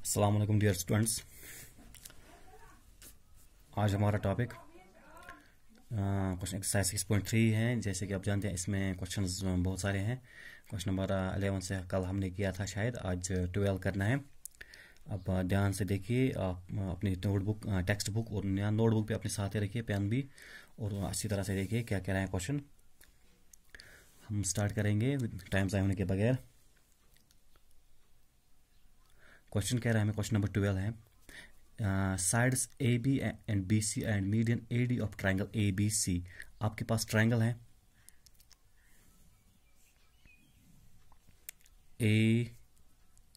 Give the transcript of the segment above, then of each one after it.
अस्सलाम वालेकुम dear students. आज हमारा टॉपिक क्वेश्चन एक्सरसाइज 6.3 है। जैसे कि आप जानते हैं इसमें क्वेश्चंस बहुत सारे हैं। क्वेश्चन नंबर 11 से कल हमने किया था, शायद आज 12 करना है। अब ध्यान से देखिए, आप अपनी नोटबुक, टेक्स्ट बुक और नोटबुक भी अपने साथ ही रखिए, पेन भी, और अच्छी तरह से देखिए क्या कह रहे हैं क्वेश्चन। हम स्टार्ट करेंगे टाइम ज़ाया होने के बगैर। क्वेश्चन कह रहा है हमें, क्वेश्चन नंबर 12 है, sides A B and B C and median A D of triangle A B C. आपके पास ट्राइंगल है ए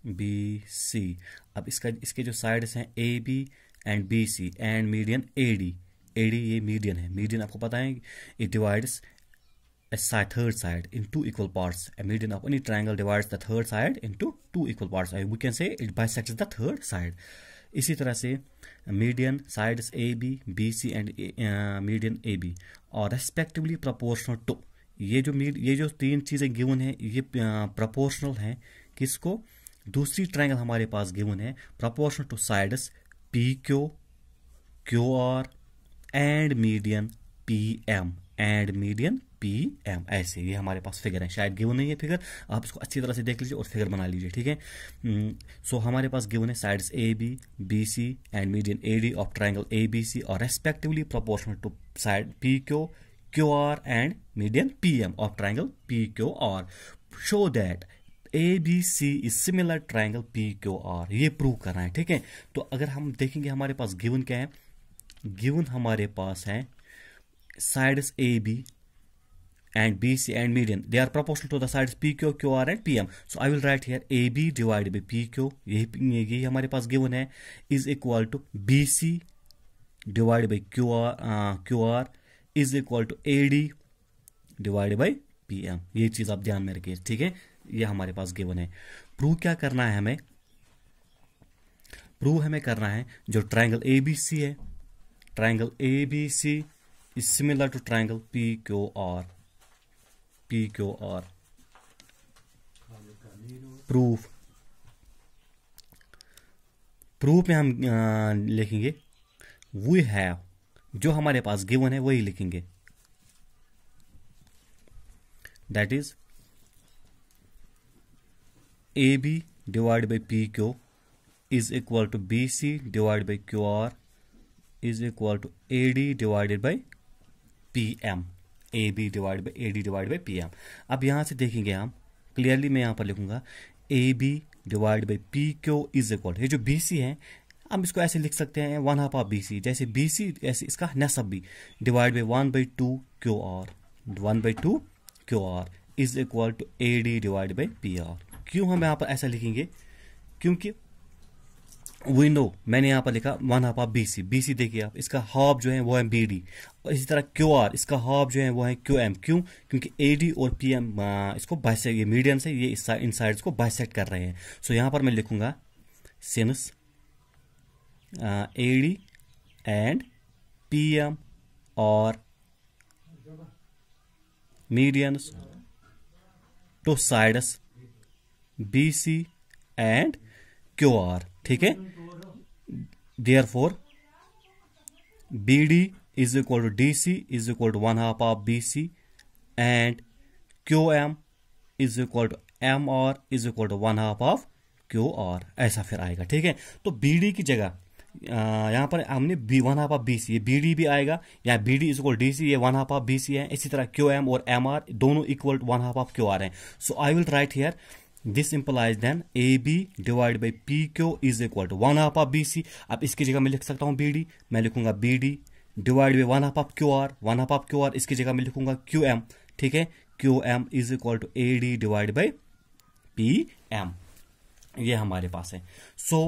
बी सी। अब इसके जो साइड्स हैं A B and B C and median A D. A D ये median है। Median आपको पता है, it divides a third side in two equal parts. A median of any triangle divides the third side into two equal parts. We can say it bisects the third side. इसी तरह से median sides AB, BC and median AB और respectively proportional to, ये जो तीन चीजें given है ये proportional है किसको? दूसरी ट्रायंगल हमारे पास गिवन है proportional to sides PQ, QR and median PM and median P M. ऐसे ये हमारे पास फिगर है, शायद गिवन नहीं है फिगर, आप इसको अच्छी तरह से देख लीजिए और फिगर बना लीजिए, ठीक है। सो हमारे पास गिवन है sides A B, B C and median A D of triangle A B C और respectively proportional to side P Q, Q R and median P M of triangle P Q R. Show that A B C is similar triangle P Q R. ये prove करना है, ठीक है। तो अगर हम देखेंगे हमारे पास गिवन क्या है, गिवन हमारे पास है sides AB and BC and median, they are proportional to the sides PQ, QR and PM. So I will write here AB divided by PQ, यही हमारे पास given है, is equal to BC divided by QR is equal to AD divided by PM। ये चीज आप ध्यान में रखिए, ठीक है। ये हमारे पास given है। प्रूव क्या करना है हमें? प्रूव हमें करना है जो ट्राइंगल ABC है, triangle ABC is similar to triangle PQR। PQR proof, proof में हम लिखेंगे वी हैव, जो हमारे पास गिवन है वही लिखेंगे, that is A B divide by P Q is equal to B C divide by Q R is equal to A D divided by P M. A B divide by A D divide by P M. अब यहां से देखेंगे हम clearly, मैं यहां पर लिखूंगा A B divide by P Q is equal, ये जो बी सी है हम इसको ऐसे लिख सकते हैं 1/2 ऑफ बी सी, जैसे बी सी ऐसे इसका नसब भी, divide by 1/2 Q R, 1/2 Q R is equal to A D divide by P R. क्यों हम यहां पर ऐसा लिखेंगे? क्योंकि वी नो, मैंने यहां पर लिखा 1/2 of B C. B C देखिए आप, इसका हाफ जो है वो है बी डी, और इसी तरह क्यू आर, इसका हाफ जो है वो है क्यू एम। क्यों? क्योंकि ए डी और पी एम इसको बाइसेक्ट, ये मीडियन से ये इन साइड्स को बाइसेक्ट कर रहे हैं। सो यहां पर मैं लिखूंगा since A D and P M और medians to sides B C and Q R, ठीक है। Therefore, BD is equal to DC is equal to 1/2 of BC and QM is equal to MR is equal to 1/2 of QR। ऐसा फिर आएगा, ठीक है। तो BD की जगह यहाँ पर हमने 1/2 ऑफ BC, ये BD भी आएगा, या BD is equal to DC, ये 1/2 ऑफ BC है। इसी तरह QM और MR दोनों इक्वल टू 1/2 ऑफ QR हैं। So I will write here this implies then AB divided by PQ is equal to 1/2 of BC। अब इसकी जगह मैं लिख सकता हूं BD, मैं लिखूंगा BD divided by 1/2 of QR, 1/2 of QR इसकी जगह मैं लिखूंगा QM, ठीक है। QM is equal to AD divided by PM। ये हमारे पास है। सो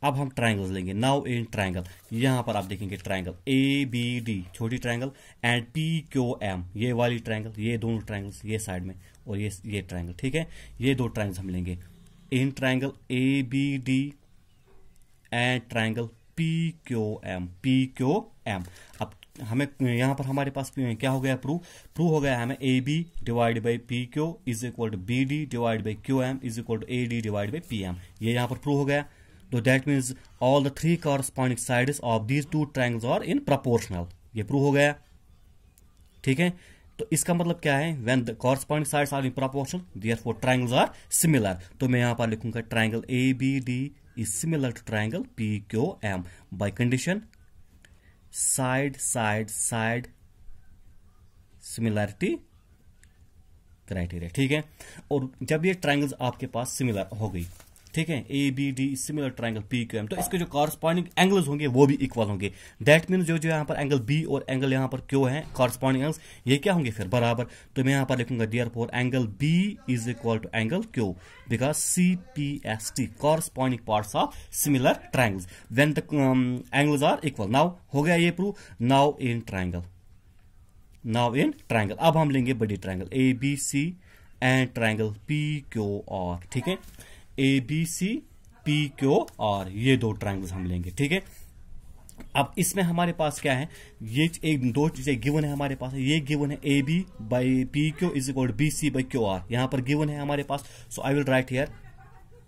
अब हम ट्राइंगल्स लेंगे। नाउ इन ट्राइंगल, यहां पर आप देखेंगे ट्राइंगल ए बी डी, छोटी triangle, and P Q M, ये वाली ट्राइंगल, ये दोनों ट्राइंगल्स ये साइड में, और ये ट्राइंगल, ठीक है। ये दो ट्राइंगल्स हम लेंगे in triangle A B D and triangle P Q M, P Q M. अब हमें यहाँ पर हमारे पास क्या हो गया, प्रूव हो गया हमें A B divide by P Q is equal to B D divide by Q M is equal to A D divide by P M, ये यहाँ पर प्रूव हो गया। तो that means all the 3 corresponding sides of these 2 triangles are in proportional, ये prove हो गया। ठीक है, तो इसका मतलब क्या है, when the corresponding sides are in proportional therefore triangles are similar. तो मैं यहाँ पर लिखूंगा triangle A B D is similar to triangle P Q M by condition side side side similarity criteria. ठीक है, और जब ये ट्रायंगल्स आपके पास सिमिलर हो गई, ठीक है, A B D similar triangle P Q M, तो इसके जो कॉरस्पॉन्डिंग एंगल्स होंगे वो भी इक्वल होंगे। दैट मीन्स जो यहाँ पर एंगल बी और एंगल यहाँ पर क्यू है कॉरस्पॉन्डिंग एंगल्स, ये क्या होंगे फिर बराबर। तो मैं यहाँ पर लिखूंगा therefore angle B is equal to angle Q because C P S T corresponding parts of similar triangles when the angles are equal. Now हो गया ये प्रूव। नाउ इन ट्रायंगल अब हम लेंगे बड़ी triangle A B C and triangle P Q R. ठीक है, A B C P Q R, ये 2 ट्रायंगल्स हम लेंगे। ठीक है, अब इसमें हमारे पास क्या है, ये एक 2 चीजें गिवन है हमारे पास। ये गिवन है A B by P Q is equal to B C by Q R, यहां पर गिवन है हमारे पास। So I will write here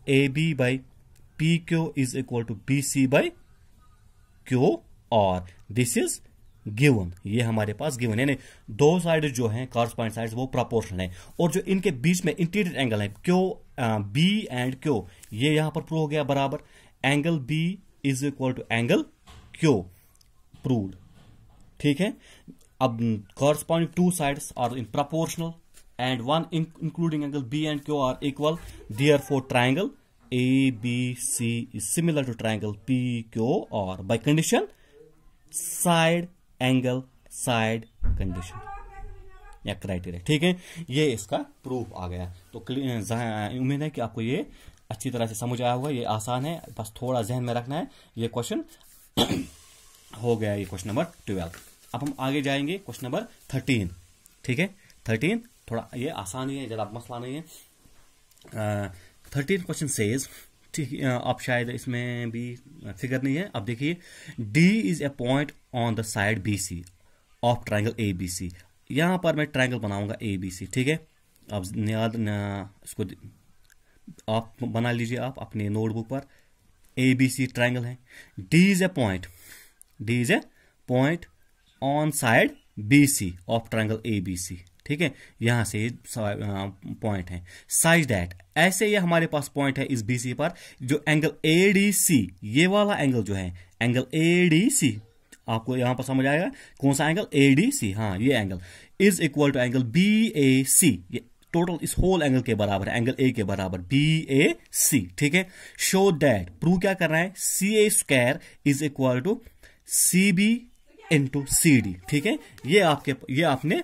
A B by P Q is equal to B C by Q R, this is given, ये हमारे पास given है। 2 side जो हैं कॉरस्पॉन्डिंग साइड्स वो प्रोपोर्शनल है, और जो इनके बीच में इंटीरियर एंगल है क्यू बी एंड क्यू, ये यहां पर प्रूव हो गया बराबर। Angle B is equal to angle Q proved. ठीक है, अब corresponding 2 sides are in proportional and one including angle B and Q are equal, therefore triangle A B C is similar to triangle P Q R by condition side angle side condition या criteria. ठीक है, ये इसका proof आ गया। तो उम्मीद है कि आपको ये अच्छी तरह से समझ आया होगा। ये आसान है, बस थोड़ा जहन में रखना है। ये क्वेश्चन हो गया, ये क्वेश्चन नंबर 12। अब हम आगे जाएंगे क्वेश्चन नंबर 13। ठीक है, 13 थोड़ा ये आसान ही है, ज्यादा मसला नहीं है। 13 क्वेश्चन सेज, ठीक, अब शायद इसमें भी फिगर नहीं है। अब देखिए, D is a point on the side B C of triangle A B C. यहां पर मैं ट्रायंगल बनाऊंगा ए बी सी। ठीक है, अब याद इसको आप बना लीजिए आप अपने नोटबुक पर। ए बी सी ट्रायंगल है, D is a point on side B C of triangle A B C. ठीक है, यहां से पॉइंट है साइज दैट, ऐसे ये हमारे पास पॉइंट है इस बीसी पर, जो एंगल एडीसी, ये वाला एंगल जो है एंगल एडीसी, आपको यहां पर समझ आएगा कौन सा एंगल, एडीसी, हाँ ये angle is equal to angle B A C, ये टोटल इस होल एंगल के बराबर है, एंगल ए के बराबर बी ए सी। ठीक है, शो दैट, प्रूव क्या कर रहा है, C A square is equal to C B into C D. ठीक है, ये आपने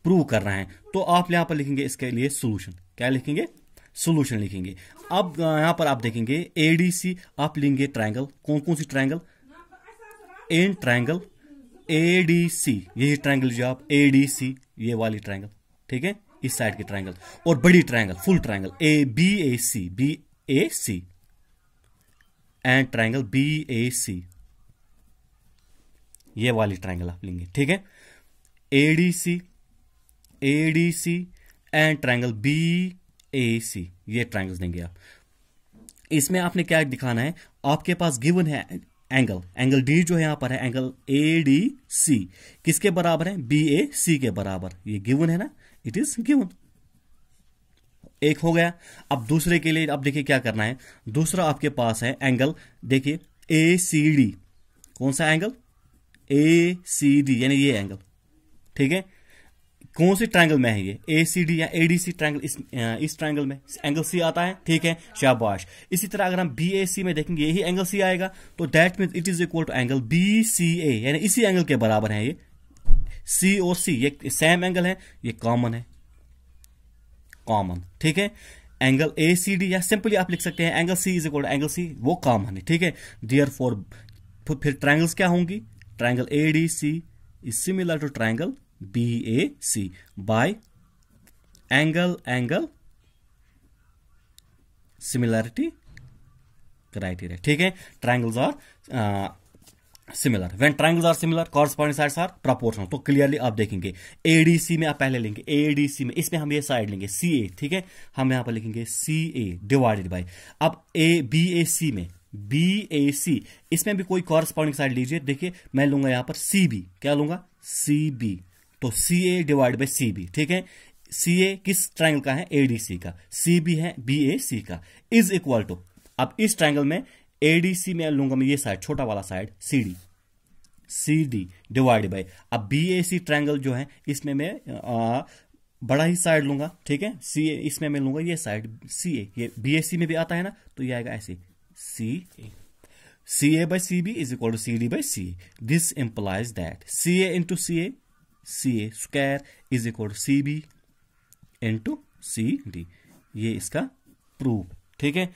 प्रूव करना है। तो आप यहां पर लिखेंगे इसके लिए सोल्यूशन, क्या लिखेंगे, सोल्यूशन लिखेंगे। अब यहां पर आप देखेंगे एडीसी, आप लेंगे ट्रायंगल, कौन सी ट्रायंगल, इन ट्रायंगल एडीसी, यही ट्रायंगल जो आप एडीसी, ये वाली ट्रायंगल। ठीक है, इस साइड की ट्रायंगल, और बड़ी triangle full triangle A B A C and triangle B A C, ये वाली ट्रायंगल आप लेंगे। ठीक है, ADC and triangle B A C, ये ट्रायंगल्स देंगे आप। इसमें आपने क्या दिखाना है, आपके पास गिवन है एंगल डी जो है यहां पर है एंगल ए डी सी, किसके बराबर है, बी ए सी के बराबर, ये गिवन है ना, इट इज गिवन। एक हो गया। अब दूसरे के लिए अब देखिए क्या करना है, दूसरा आपके पास है एंगल, देखिए ए सी डी, कौन सा एंगल, ए सी डी, यानी ये एंगल। ठीक है, कौन सी ट्रायंगल में है ये, ए सी डी या एडीसी ट्रायंगल, इस ट्रायंगल में एंगल सी आता है। ठीक है, शाबाश। इसी तरह अगर हम बी ए सी में देखेंगे यही एंगल सी आएगा, तो that means it is equal to angle B C A, यानी इसी एंगल के बराबर है ये, सी और सी ये सेम एंगल है, ये कॉमन है, कॉमन। ठीक है, एंगल ए सी डी, या सिंपली आप लिख सकते हैं angle C is equal to angle C, वो कॉमन है। ठीक है, देयरफॉर फिर ट्रायंगल्स क्या होंगी, triangle A D C is similar to triangle BAC by angle similarity criteria। ठीक है, triangles are similar. When triangles are similar corresponding sides are proportional. तो क्लियरली आप देखेंगे एडीसी में आप पहले लेंगे, एडीसी में इसमें हम ये साइड लेंगे सीए, ठीक है, हम यहां पर लिखेंगे सीए डिवाइडेड बाय, अब ए बी ए सी में बी ए सी, इसमें भी कोई कॉरस्पॉन्डिंग साइड लीजिए। देखिए मैं लूंगा यहां पर सी बी, क्या लूंगा सी बी, तो सी ए डिवाइड बाई सी बी, ठीक है। सी ए किस ट्रायंगल का है, एडीसी का, सी बी है बी ए सी का, इज इक्वल टू, अब इस ट्रायंगल में एडीसी में लूंगा मैं ये साइड छोटा वाला side C D divide by, अब बी ए सी ट्रायंगल जो है इसमें मैं बड़ा ही साइड लूंगा, ठीक है, सी ए इसमें मैं लूंगा ये साइड सी ए, ये बी ए सी में भी आता है ना, तो ये आएगा ऐसे C A by C B is equal to C D by C A. This implies that C A into C A square is equal to C B into C D, ये इसका प्रूफ, ठीक है।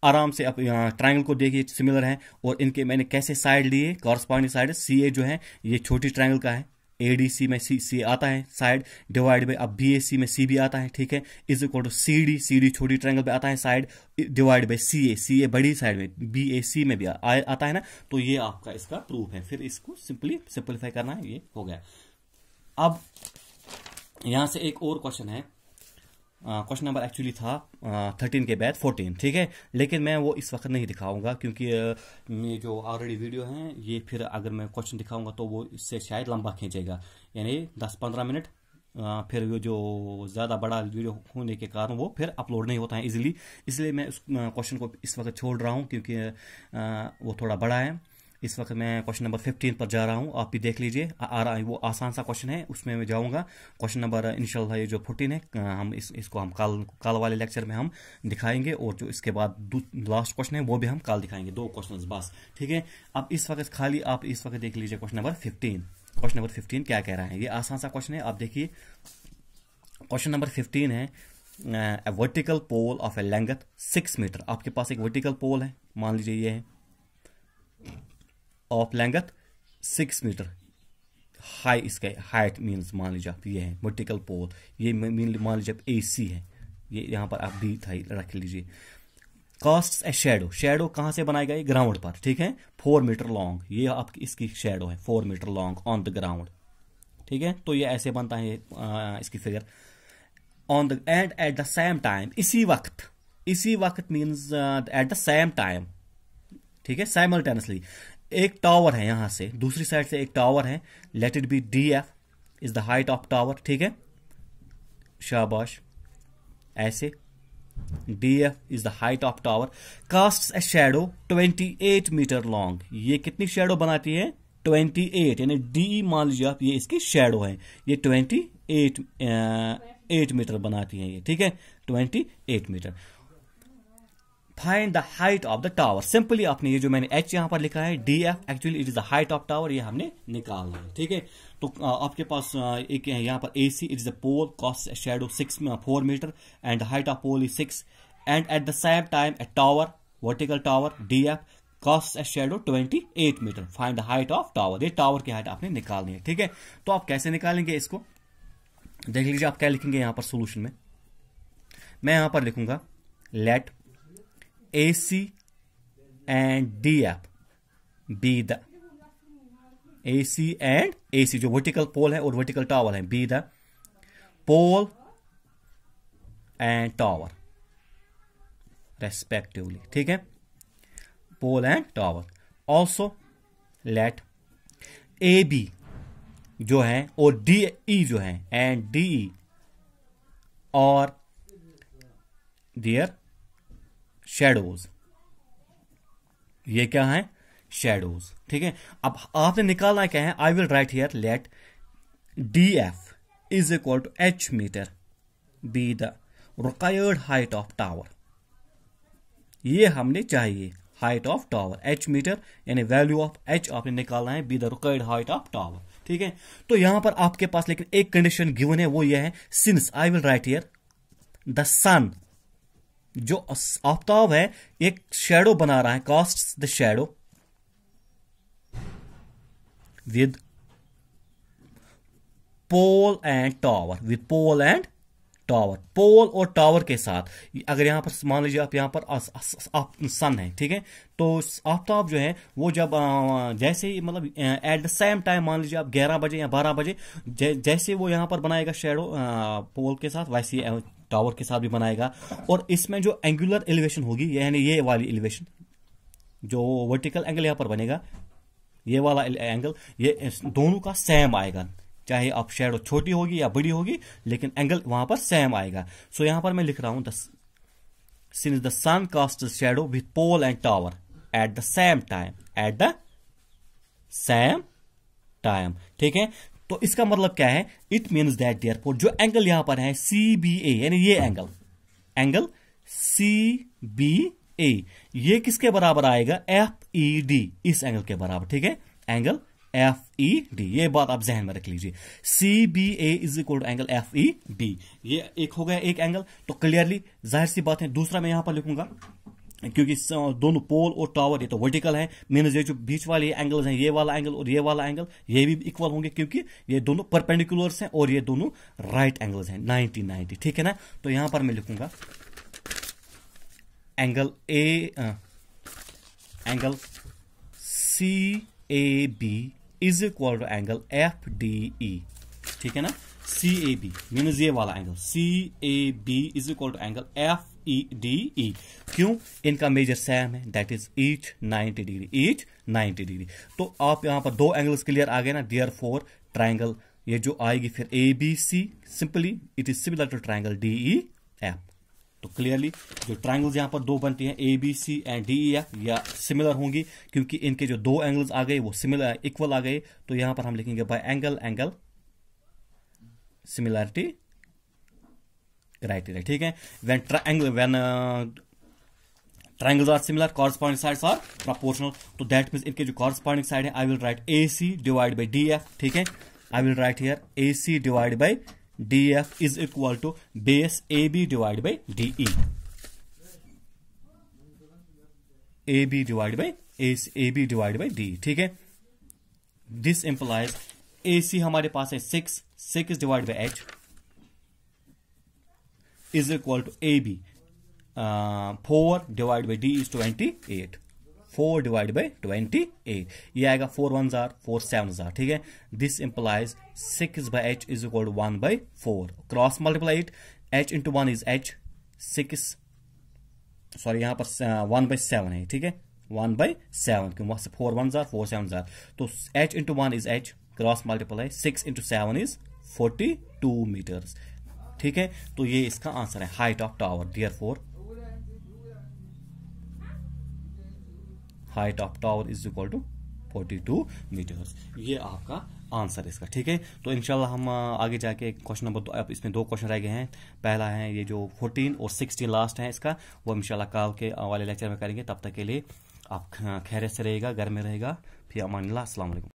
आराम से आप triangle को देखिए similar है, और इनके मैंने कैसे साइड लिए, कॉरस्पॉन्डिंग साइड, सी ए जो है ये छोटी ट्रायंगल का है, एडीसी में सी आता है साइड डिवाइड बाई, अब बीएसी में सी बी आता है, ठीक है, is equal to C D छोटी ट्रायंगल पे आता है side divide by C A बड़ी साइड में बीएसी में भी आता है ना, तो ये आपका इसका प्रूफ है। फिर इसको सिंप्लीफाई करना है, ये हो गया। अब यहां से एक और क्वेश्चन है, क्वेश्चन नंबर एक्चुअली था 13 के बाद 14, ठीक है, लेकिन मैं वो इस वक्त नहीं दिखाऊंगा क्योंकि ये जो ऑलरेडी वीडियो है ये फिर अगर मैं क्वेश्चन दिखाऊंगा तो वो इससे शायद लंबा खींचेगा, यानी 10-15 मिनट, फिर वो जो ज़्यादा बड़ा वीडियो होने के कारण वो फिर अपलोड नहीं होता है इजीली, इसलिए मैं उस क्वेश्चन को इस वक्त छोड़ रहा हूँ क्योंकि वो थोड़ा बड़ा है। इस वक्त मैं क्वेश्चन नंबर 15 पर जा रहा हूँ, आप भी देख लीजिए, वो आसान सा क्वेश्चन है, उसमें मैं जाऊँगा। क्वेश्चन नंबर इंशाल्लाह ये जो 14 है हम इसको हम कल वाले लेक्चर में हम दिखाएंगे, और जो इसके बाद लास्ट क्वेश्चन है वो भी हम कल दिखाएंगे, 2 क्वेश्चन बस, ठीक है। अब इस वक्त खाली आप इस वक्त देख लीजिए क्वेश्चन नंबर 15। क्वेश्चन नंबर 15 क्या कह रहा है, ये आसान सा क्वेश्चन है, आप देखिए। क्वेश्चन नंबर 15 है, a vertical pole of a length 6 metre. आपके पास एक वर्टिकल पोल है, मान लीजिए ये है, ऑफ लेंथ 6 मीटर, हाई इसका हाइट मीन्स मान लीजिए आप ये है वर्टिकल पोल, ये मान लीजिए आप AC है, ये यहाँ पर आप B रख लीजिए। कास्ट ए शेडो कहाँ से बनाया गया, ग्राउंड पर, ठीक है, 4 मीटर लॉन्ग, ये आपकी इसकी शेडो है 4 metre long on the ground, ठीक है। तो ये ऐसे बनता है इसकी figure on the and at the same time, इसी वक्त means at the same time, ठीक है, साइमल्टेनियसली एक टावर है, यहां से दूसरी साइड से एक टावर है, let it be DF is the height of tower, ठीक है, शाबाश, ऐसे DF is the height of tower, cast a shadow 28 metre long, ये कितनी शेडो बनाती है 28, यानी D मान लीजिए आप ये इसकी शेडो है, ये 28 मीटर बनाती है ये, ठीक है, 28 metre. Find the height of the tower, simply आपने ये जो मैंने H यहां पर लिखा है DF, actually it is the height of tower, ये हमने निकालना है, ठीक है। तो आपके पास एक यहां पर AC, it is the pole, cast shadow 4 metre and the height of pole is 6, and at the same time a tower, vertical tower DF, cast shadow 28 metre, find the height of tower, ये tower की height आपने निकालनी है, ठीक है। तो आप कैसे निकालेंगे इसको, देख लीजिए आप क्या लिखेंगे यहां पर सोल्यूशन में, मैं यहां पर लिखूंगा let AC and DF be the AC जो वर्टिकल पोल है और वर्टिकल टावर है, be the pole and tower respectively, ठीक है, pole and tower. Also let AB जो है और DE जो है एंड DE और देयर शेडोज, ये क्या है शेडोज, ठीक है। अब आपने निकालना क्या है, I will write here let DF is equal to H metre be the required height of tower, ये हमने चाहिए height of tower H metre, यानी वैल्यू ऑफ H आपने निकालना है be the required height of tower, ठीक है। तो यहां पर आपके पास लेकिन एक कंडीशन गिवन है, वो यह है, since I will write here the sun, जो आफ्ताब है एक शेडो बना रहा है, cast the shadow with pole and tower, pole और टावर के साथ। अगर यहाँ पर मान लीजिए आप यहाँ पर सन है, ठीक है, तो आफ्ताब जो है वो जब जैसे ही मतलब एट द सेम टाइम मान लीजिए आप 11 बजे या 12 बजे जैसे वो यहाँ पर बनाएगा शेडो पोल के साथ, वैसे टावर के साथ भी बनाएगा। और इसमें जो एंगुलर एलिवेशन होगी, यानी ये वाली एलिवेशन, जो वर्टिकल एंगल यहाँ पर बनेगा, ये वाला एंगल, ये दोनों का सेम आएगा, चाहे आप शेडो छोटी होगी या बड़ी होगी, लेकिन एंगल वहां पर सेम आएगा। सो यहां पर मैं लिख रहा हूं since the sun cast shadow with pole and tower at the same time, at the same time, ठीक है। तो इसका मतलब क्या है, इट मीन्स दैट देयरफॉर जो एंगल यहां पर है CBA, यानी ये एंगल CBA, ये किसके बराबर आएगा, FED, इस एंगल के बराबर, ठीक है, एंगल FED, ये बात आप जहन में रख लीजिए। CBA is equal to angle FED, ये एक हो गया एक एंगल। तो क्लियरली जाहिर सी बात है, दूसरा मैं यहां पर लिखूंगा, क्योंकि दोनों पोल और टावर ये तो वर्टिकल है, मीन्स ये जो बीच वाले एंगल्स हैं, ये वाला एंगल और ये वाला एंगल, ये भी इक्वल होंगे, क्योंकि ये दोनों परपेंडिकुलर्स हैं और ये दोनों राइट एंगल्स हैं, 90-90, ठीक है ना। तो यहां पर मैं लिखूंगा angle angle CAB is equal to angle FDE, ठीक है ना। CAB मीन्स ये वाला angle, CAB is equal to angle FEDE। क्यों, इनका मेजर सेम है, that is each 90 degree, each 90 degree. तो आप यहां पर दो एंगल्स क्लियर आ गए ना, देयरफॉर ट्राइंगल ये जो आएगी फिर ABC, simply it is similar to triangle DEF। तो क्लियरली जो ट्राइंगल्स यहां पर दो बनती हैं ABC एंड DEF, या सिमिलर होंगी, क्योंकि इनके जो दो एंगल्स आ गए वो सिमिलर इक्वल आ गए। तो यहां पर हम लिखेंगे बाय एंगल सिमिलरिटी राइट, ठीक है। When triangles are similar, corresponding sides are proportional. तो दैट मींस इनके जो कॉरस्पॉन्डिंग साइड है, I will write AC divide by DF, ठीक है। I will write here AC divide by DF is equal to base AB divided by DE. AB divided by AB divided by DE, ठीक है। This implies AC हमारे पास है 6 divided by H is equal to AB 4 divided by D is 28, 4 divided by 28, ये आएगा 4 1s are 4 7s are, ठीक है। This implies 6 by H is equal to 1 by 4, cross multiply it, H into 1 is H, 6 sorry यहाँ पर 1 by 7 है, ठीक है, 1 by 7, क्यों 4 1s are 4 7s are। तो H into 1 is H, cross multiply 6 into 7 is 42 metres, ठीक है। तो ये इसका आंसर है, height of tower, therefore height of tower is equal to 42 metres. ये आपका आंसर इसका, ठीक है। तो इंशाल्लाह हम आगे जाके क्वेश्चन नंबर 2, अब इसमें दो क्वेश्चन रह गए हैं। पहला है ये जो 14 और 16 लास्ट है इसका, वो इंशाल्लाह कल के वाले लेक्चर में करेंगे। तब तक के लिए आप खैरियत से रहेगा, घर में रहेगा, फिर अमानिल्लाह, अस्सलाम वालेकुम।